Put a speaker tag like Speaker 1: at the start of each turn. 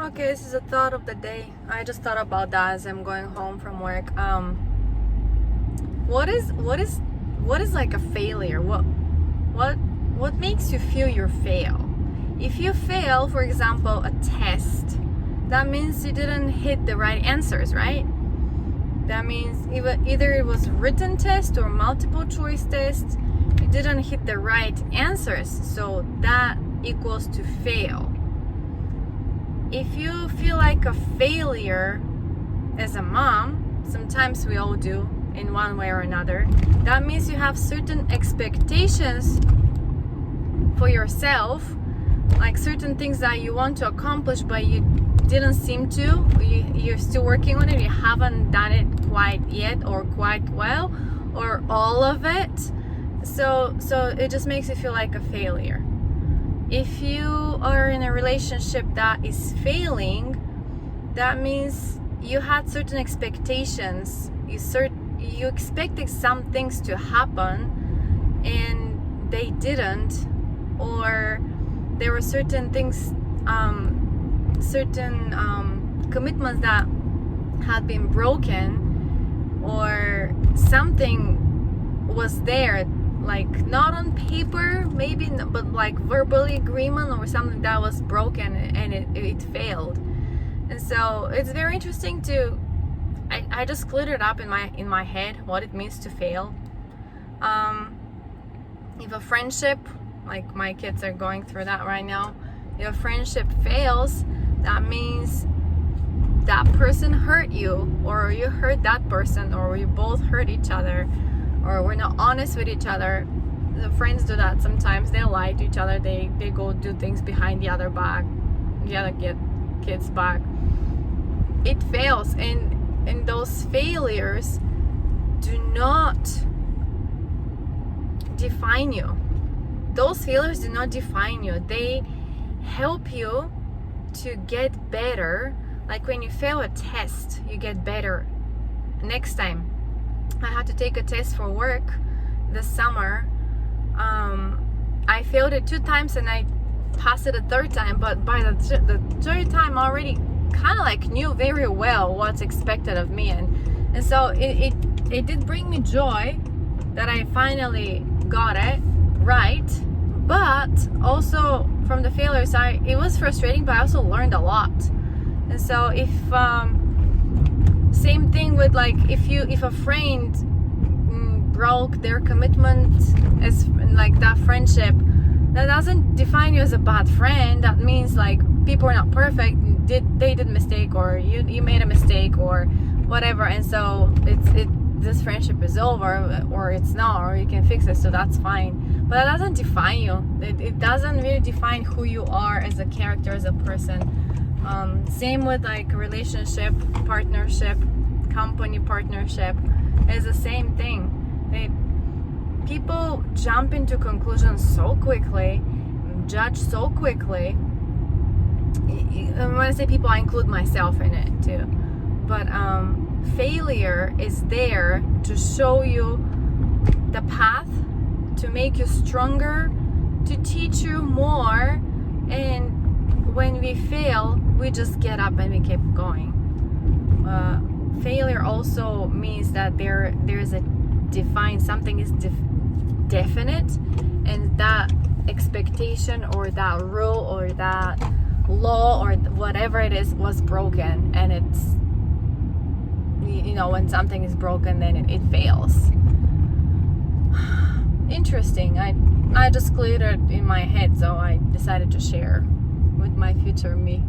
Speaker 1: Okay, this is a thought of the day. I just thought about that as I'm going home from work. What is like a failure? What makes you feel you fail? If you fail, for example, a test, that means you didn't hit the right answers, right? That means either it was written test or multiple choice test, you didn't hit the right answers, so that equals to fail. If you feel like a failure as a mom, sometimes we all do in one way or another, that means you have certain expectations for yourself, like certain things that you want to accomplish but you didn't seem to, you're still working on it, you haven't done it quite yet or quite well or all of it, so it just makes you feel like a failure. If you are in a relationship that is failing, that means you had certain expectations, you expected some things to happen and they didn't, or there were certain things, commitments that had been broken, or something was there, like not on paper maybe, but like verbally agreement or something that was broken and it failed. And so it's very interesting to I just cleared it up in my head what it means to fail. If a friendship, like my kids are going through that right now, if a friendship fails, that means that person hurt you, or you hurt that person, or you both hurt each other, or we're not honest with each other. The friends do that sometimes. They lie to each other. They go do things behind the other kid's back. It fails, and those failures do not define you. Those failures do not define you. They help you to get better. Like when you fail a test, you get better next time. I had to take a test for work this summer. I failed it 2 times and I passed it a 3rd time, but by the 3rd time I already kind of like knew very well what's expected of me, and so it did bring me joy that I finally got it right. But also from the failures, it was frustrating, but I also learned a lot. And so if same thing with like if a friend broke their commitment, as like that friendship, that doesn't define you as a bad friend. That means like people are not perfect. They did mistake, or you made a mistake, or whatever. And so this friendship is over, or it's not, or you can fix it. So that's fine. But that doesn't define you. It doesn't really define who you are as a character, as a person. Same with like relationship, partnership, company partnership, is the same thing. People jump into conclusions so quickly, judge so quickly. And when I say people, I include myself in it too. But failure is there to show you the path, to make you stronger, to teach you more. And when we fail, we just get up and we keep going. Failure also means that there's a defined, something is definite, and that expectation or that rule or that law or whatever it is was broken, and it's, when something is broken, then it fails. Interesting. I just cleared it in my head, so I decided to share with my future me.